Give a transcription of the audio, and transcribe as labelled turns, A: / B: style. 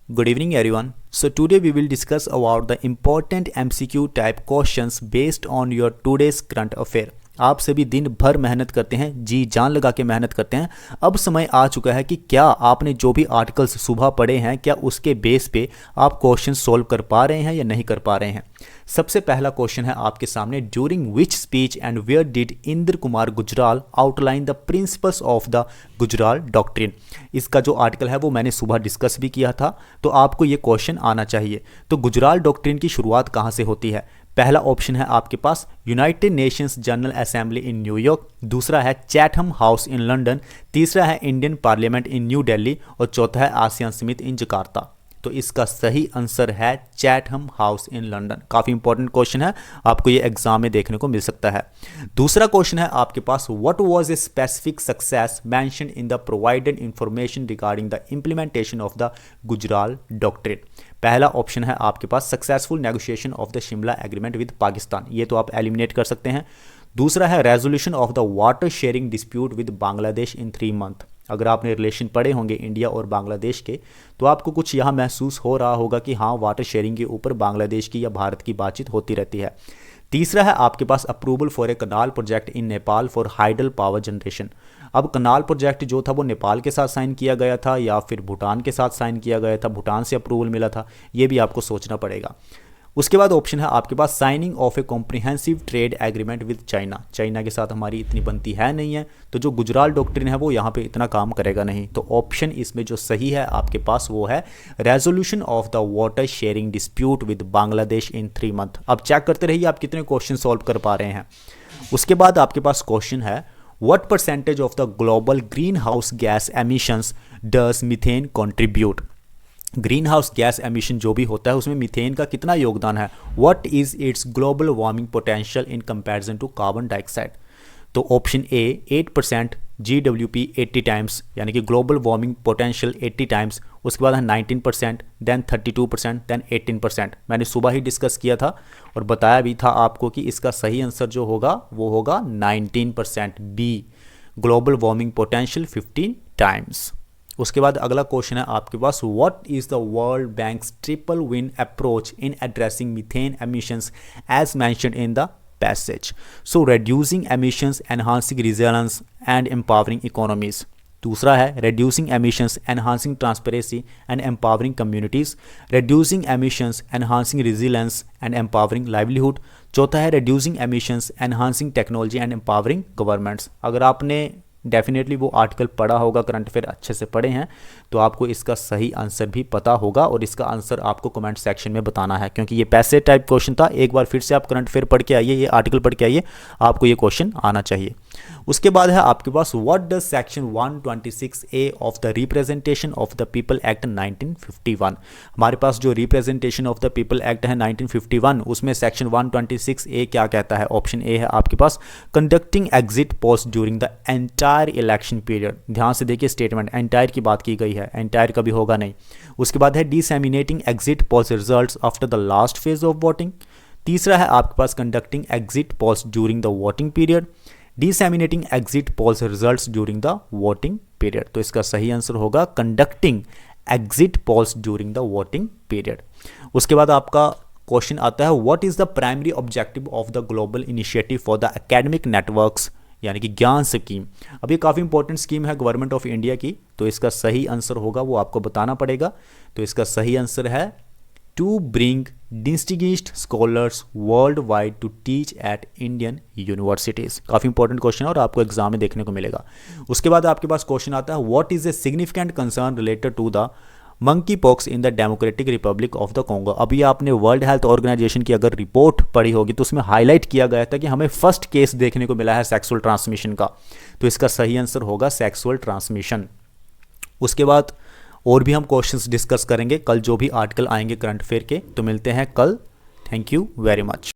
A: Good evening everyone. So today we will discuss about the important MCQ type questions based on your today's current affair. आप सभी दिन भर मेहनत करते हैं, जी जान लगा के मेहनत करते हैं। अब समय आ चुका है कि क्या आपने जो भी आर्टिकल्स सुबह पढ़े हैं, क्या उसके बेस पे आप क्वेश्चन सोल्व कर पा रहे हैं या नहीं कर पा रहे हैं। सबसे पहला क्वेश्चन है आपके सामने, during which speech and where did Inder Kumar Gujral outline the principles of the Gujral doctrine. इसका जो आर्टिकल है वो मैंने सुबह डिस्कस भी किया था, तो आपको ये क्वेश्चन आना चाहिए। तो गुजराल डॉक्ट्रिन की शुरुआत कहाँ से होती है? पहला ऑप्शन है आपके पास United Nations General Assembly in New York, दूसरा है चैथम हाउस इन लंदन, तीसरा है Indian Parliament in New Delhi और चौथा है आसियान समिट इन जकार्ता। तो इसका सही आंसर है चैथम हाउस इन लंदन। काफ़ी इंपॉर्टेंट क्वेश्चन है, आपको ये एग्जाम में देखने को मिल सकता है। दूसरा क्वेश्चन है आपके पास, what was a specific success mention in the provided information regarding the implementation of the Gujral doctrine. पहला ऑप्शन है आपके पास successful negotiation of the Shimla agreement with Pakistan, ये तो आप एलिमिनेट कर सकते हैं। दूसरा है resolution of the water sharing dispute with Bangladesh in 3 month. अगर आपने रिलेशन पढ़े होंगे इंडिया और बांग्लादेश के, तो आपको कुछ यहाँ महसूस हो रहा होगा कि हाँ, वाटर शेयरिंग के ऊपर बांग्लादेश की या भारत की बातचीत होती रहती है। तीसरा है आपके पास approval for a canal project in Nepal for hydel power generation. अब कनाल प्रोजेक्ट जो था वो नेपाल के साथ साइन किया गया था या फिर भूटान के साथ साइन किया गया था, भूटान से अप्रूवल मिला था, ये भी आपको सोचना पड़ेगा। उसके बाद ऑप्शन है आपके पास signing of a comprehensive trade agreement with China. China के साथ हमारी इतनी बनती है नहीं है, तो जो गुजराल डॉक्ट्रिन है वो यहाँ पे इतना काम करेगा नहीं। तो ऑप्शन इसमें जो सही है आपके पास वो है resolution of the water sharing dispute with Bangladesh in 3 month. अब चेक करते रहिए आप कितने क्वेश्चन सॉल्व कर पा रहे हैं। उसके बाद आपके पास क्वेश्चन है, what percentage of the global green house gas emissions does methane contribute. Green house gas emission जो भी होता है उसमें मीथेन का कितना योगदान है। What is its global warming potential in comparison to carbon dioxide. तो ऑप्शन ए 8%, GWP 80 टाइम्स, यानी कि ग्लोबल वार्मिंग पोटेंशियल 80 टाइम्स। उसके बाद है 19%, देन 32%, देन 18%। मैंने सुबह ही डिस्कस किया था और बताया भी था आपको कि इसका सही आंसर जो होगा वो होगा 19%, B global warming potential 15 times. उसके बाद अगला क्वेश्चन है आपके पास, what is the World Bank's triple win approach in addressing methane emissions as mentioned in the passage. So reducing emissions, enhancing resilience and empowering economies। दूसरा है reducing emissions, enhancing transparency and empowering communities, reducing emissions, enhancing resilience and empowering livelihood। चौथा है reducing emissions, enhancing technology and empowering governments। अगर आपने definitely वो article पढ़ा होगा, current affair अच्छे से पढ़े हैं, तो आपको इसका सही आंसर भी पता होगा और इसका आंसर आपको कमेंट सेक्शन में बताना है, क्योंकि ये पैसे टाइप क्वेश्चन था। एक बार फिर से आप करंट अफेयर पढ़ के आइए, ये आर्टिकल पढ़ के आइए, आपको ये क्वेश्चन आना चाहिए। उसके बाद है आपके पास, what does section 126A of the representation of the people act 1951। हमारे पास जो representation of the people act है 1951, उसमें सेक्शन 126A क्या कहता है। ऑप्शन ए है आपके पास conducting exit polls during the entire election period. ध्यान से देखिए स्टेटमेंट, एंटायर की बात की गई है, एंटायर कभी होगा नहीं। उसके बाद है disseminating exit polls results after the last phase of voting. तीसरा है आपके पास conducting exit polls during the voting period, disseminating exit polls results during the voting period. तो इसका सही आंसर होगा conducting exit polls during the voting period. उसके बाद आपका क्वेश्चन आता है, what is the primary objective of the global initiative for the academic networks, यानी कि ज्ञान स्कीम। अब ये काफ़ी इंपॉर्टेंट स्कीम है गवर्नमेंट ऑफ इंडिया की, तो इसका सही आंसर होगा वो आपको बताना पड़ेगा। तो इसका सही आंसर है to bring distinguished scholars world wide to teach at Indian universities. काफ़ी इंपॉर्टेंट क्वेश्चन है और आपको एग्जाम में देखने को मिलेगा। उसके बाद आपके पास क्वेश्चन आता है, what is a significant concern related to the monkey pox in the Democratic Republic of the Congo. अभी आपने वर्ल्ड हेल्थ ऑर्गेनाइजेशन की अगर रिपोर्ट पढ़ी होगी तो उसमें हाईलाइट किया गया था कि हमें फर्स्ट केस देखने को मिला है सेक्सुअल ट्रांसमिशन का, तो इसका सही आंसर होगा सेक्सुअल ट्रांसमिशन। उसके बाद और भी हम क्वेश्चंस डिस्कस करेंगे कल, जो भी आर्टिकल आएंगे करंट अफेयर के। तो मिलते हैं कल, थैंक यू वेरी मच।